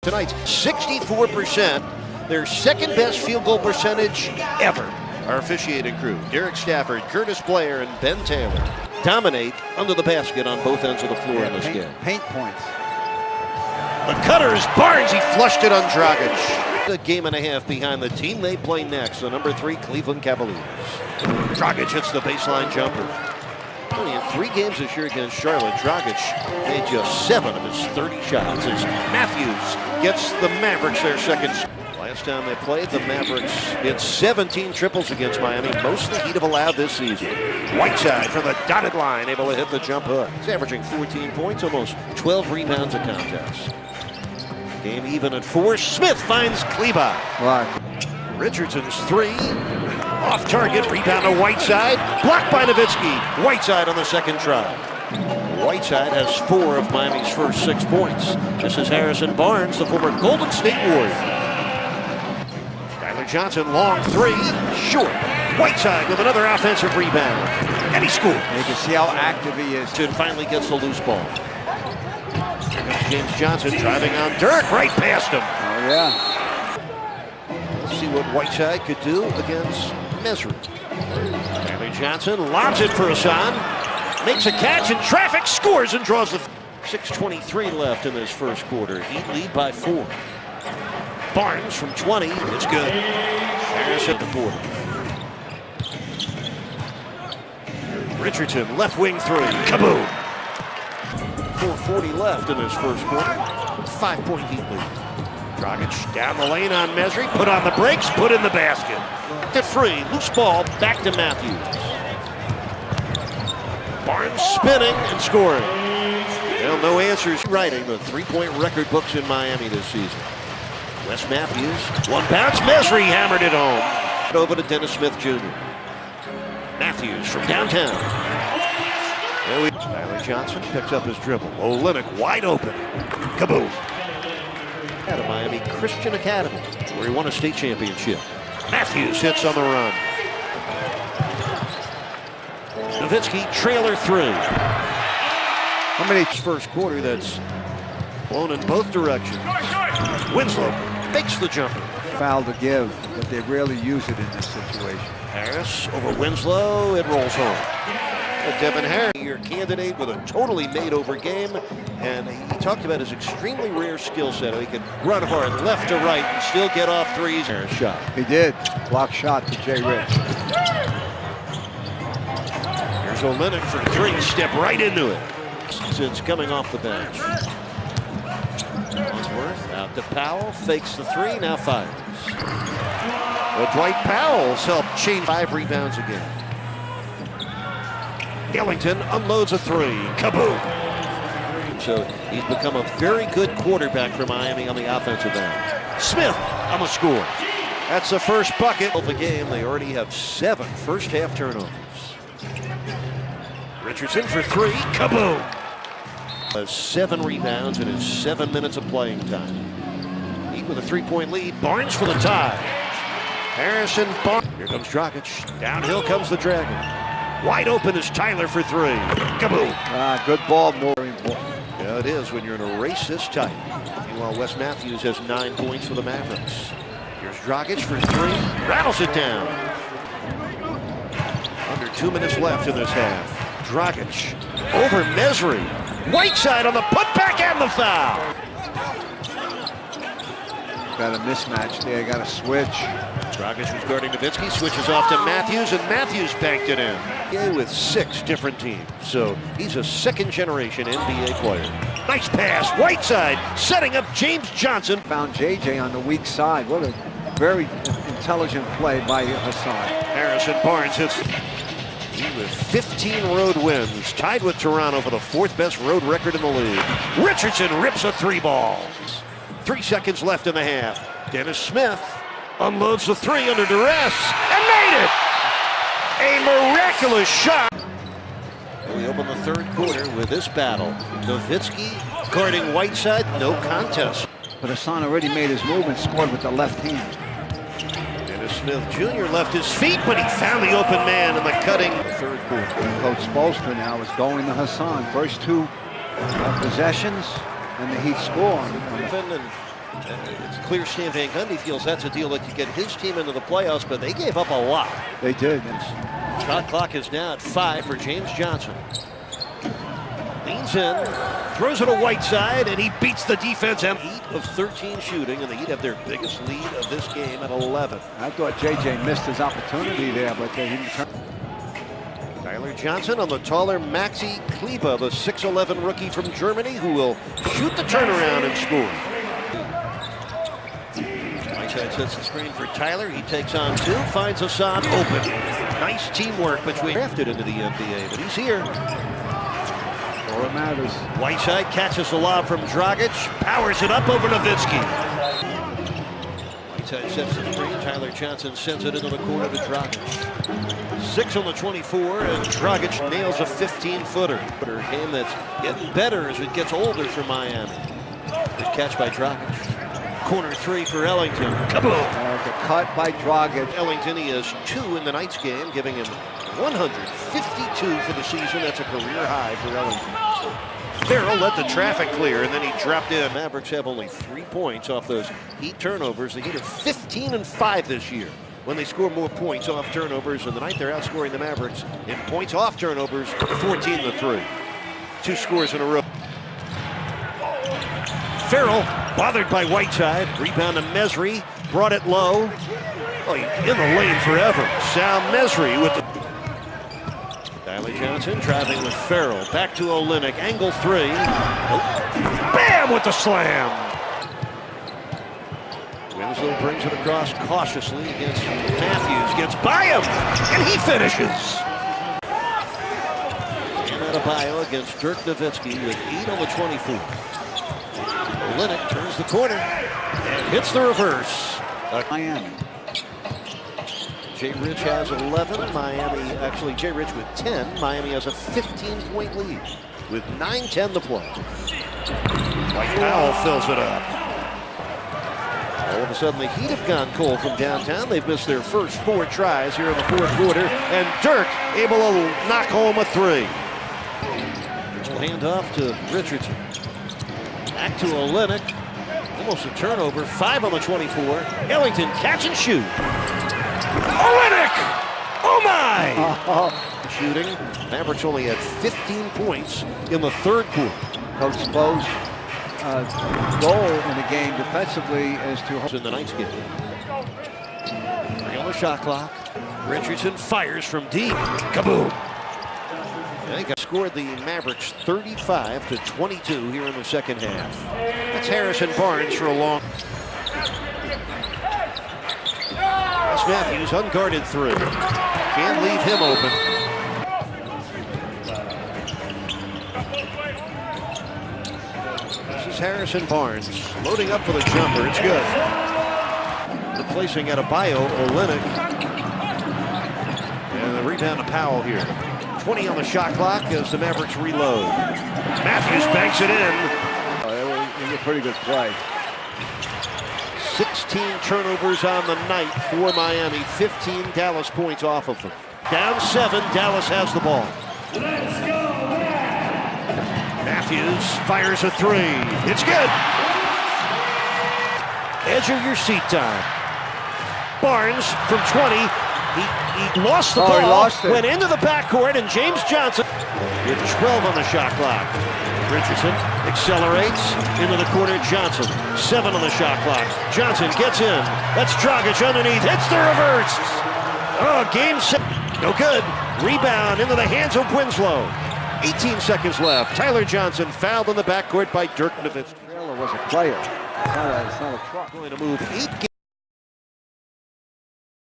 Tonight's 64%, their second best field goal percentage ever. Our officiating crew, Derek Stafford, Curtis Blair, and Ben Taylor, dominate under the basket on both ends of the floor in this game. Paint points. The cutter is Barnes. He flushed it on Dragic. A game and a half behind the team they play next, the number 3 Cleveland Cavaliers. Dragic hits the baseline jumper. Only in 3 games this year against Charlotte, Dragic made just 7 of his 30 shots as Matthews gets the Mavericks their second. Last time they played, the Mavericks hit 17 triples against Miami, most the Heat have allowed this season. Whiteside from the dotted line, able to hit the jump hook. He's averaging 14 points, almost 12 rebounds a contest. Game even at 4. Smith finds Kleber. Right. Richardson's 3. Off target, rebound to Whiteside. Blocked by Nowitzki. Whiteside on the second try. Whiteside has 4 of Miami's first 6 points. This is Harrison Barnes, the former Golden State Warrior. Johnson, long 3, short. Whiteside with another offensive rebound. And he scores. You can see how active he is. And finally gets the loose ball. Here comes James Johnson driving on Dirk, right past him. Oh, yeah. Let's see what Whiteside could do against Mesri. Stanley Johnson lobs it for Hassan. Makes a catch in traffic, scores and draws the 6:23 left in this first quarter. Heat lead by 4. Barnes from 20, it's good. Harris at the quarter. Richardson, left wing 3, kaboom! 4:40 left in this first quarter. 5-point Heat lead. Dragic down the lane on Mesri, put on the brakes, put in the basket. To free, loose ball, back to Matthews. Barnes spinning and scoring. Well, no answers. Writing the 3-point record books in Miami this season. Wes Matthews, one bounce, Mesri hammered it home. Over to Dennis Smith Jr. Matthews from downtown. Stanley Johnson picks up his dribble. Olynyk wide open. Kaboom. Out of Miami Christian Academy, where he won a state championship. Matthews hits on the run. Nowitzki, trailer 3. How many first quarter that's blown in both directions? Winslow makes the jumper. Foul to give, but they rarely use it in this situation. Harris over Winslow, it rolls home. Devin Harris, your candidate with a totally made-over game, and he talked about his extremely rare skill set. He can run hard left to right and still get off threes. Harris shot. He did. Block shot to Jay Rich. Here's Olynyk for 3, step right into it. Since coming off the bench. Ellsworth out to Powell, fakes the 3, now fires. Well, Dwight Powell's helped change 5 rebounds again. Ellington unloads a 3, kaboom! So he's become a very good quarterback for Miami on the offensive end. Smith on the score. That's the first bucket of the game. They already have 7 first half turnovers. Richardson for 3, kaboom! Has 7 rebounds in his 7 minutes of playing time. Heat with a 3-point lead. Barnes for the tie. Harrison Barnes. Here comes Dragic. Downhill comes the Dragon. Wide open is Tyler for 3. Kaboom. Good ball, more important. Yeah, it is when you're in a race this tight. Meanwhile, Wes Matthews has 9 points for the Mavericks. Here's Dragic for 3. Rattles it down. Under 2 minutes left in this half. Dragic over Mesri. Whiteside on the putback and the foul. Got a mismatch there, got a switch. Dragic was guarding Nowitzki, switches off to Matthews, and Matthews banked it in. NBA with 6 different teams, so he's a second-generation NBA player. Nice pass, Whiteside setting up James Johnson. Found JJ on the weak side. What a very intelligent play by Hassan. Harrison Barnes hits. With 15 road wins, tied with Toronto for the 4th best road record in the league. Richardson rips a 3-ball. 3 seconds left in the half. Dennis Smith unloads the 3 under duress and made it! A miraculous shot. We open the third quarter with this battle. Nowitzki guarding Whiteside, no contest. But Hassan already made his move and scored with the left hand. Smith Jr. left his feet, but he found the open man in the cutting. The third quarter. Coach Spolstra now is going to Hassan. First 2 possessions, and the Heat score. And It's clear Stan Van Gundy feels that's a deal that could get his team into the playoffs, but they gave up a lot. They did. Shot clock is now at 5 for James Johnson. Leans in, throws it to Whiteside, and he beats the defense. 8 of 13 shooting, and the Heat have their biggest lead of this game at 11. I thought JJ missed his opportunity there, but he returned. Tyler Johnson on the taller Maxi Kleber, the 6'11 rookie from Germany, who will shoot the turnaround and score. Whiteside sets the screen for Tyler. He takes on 2, finds Hassan open. Nice teamwork between. Drafted into the NBA, but he's here. All that matters. Whiteside catches the lob from Dragic, powers it up over Nowitzki. Whiteside sets the screen. Tyler Johnson sends it into the corner to Dragic. 6 on the 24, and Dragic nails a 15-footer. A game that's getting better as it gets older for Miami. Good catch by Dragic. Corner 3 for Ellington. Kaboom! The cut by Dragic. Ellington, he has 2 in the night's game, giving him 152 for the season. That's a career high for Ellington. Farrell let the traffic clear, and then he dropped in. Mavericks have only 3 points off those Heat turnovers. The Heat are 15-5 this year when they score more points off turnovers. And tonight they're outscoring the Mavericks in points off turnovers, 14-3. 2 scores in a row. Farrell bothered by Whiteside. Rebound to Mesri. Brought it low. Oh, in the lane forever. Sal Mesri with the... Tyler Johnson driving with Farrell. Back to Olynyk. Angle 3. Oh. Bam! With the slam. Winslow brings it across cautiously against Matthews. Gets by him. And he finishes. And Adebayo against Dirk Nowitzki with 8 on the 24. Olynyk turns the corner and hits the reverse. Miami. Jay Rich has 11. Miami, actually Jay Rich with 10. Miami has a 15-point lead with 9:10 to play. White Powell fills it up. All of a sudden the Heat have gone cold from downtown. They've missed their first 4 tries here in the 4th quarter. And Dirk able to knock home a 3. Hand off to Richardson. Back to Olynyk. Almost a turnover. 5 on the 24. Ellington catch and shoot. Olynyk! Oh my! Shooting. Mavericks only had 15 points in the 3rd quarter. Coach Spo's goal in the game defensively is to... In the night's game. 3 on the shot clock. Richardson fires from deep. Kaboom! They scored the Mavericks 35-22 here in the 2nd half. That's Harrison Barnes for a long... Wes Matthews, unguarded 3. Can't leave him open. This is Harrison Barnes loading up for the jumper. It's good. Replacing Adebayo, Olynyk. And the rebound to Powell here. 20 on the shot clock as the Mavericks reload. Matthews banks it in. It was a pretty good play. 16 turnovers on the night for Miami. 15 Dallas points off of them. Down 7, Dallas has the ball. Matthews fires a 3. It's good. Edge of your seat time. Barnes from 20. He lost the ball, he lost it. Went into the backcourt, and James Johnson with 12 on the shot clock. Richardson accelerates into the corner. Johnson, 7 on the shot clock. Johnson gets in. That's Dragic underneath. Hits the reverse. Oh, game set. No good. Rebound into the hands of Winslow. 18 seconds left. Tyler Johnson fouled in the backcourt by Dirk Nowitzki. Taylor was a player. It's not a truck. Going to move 8 games.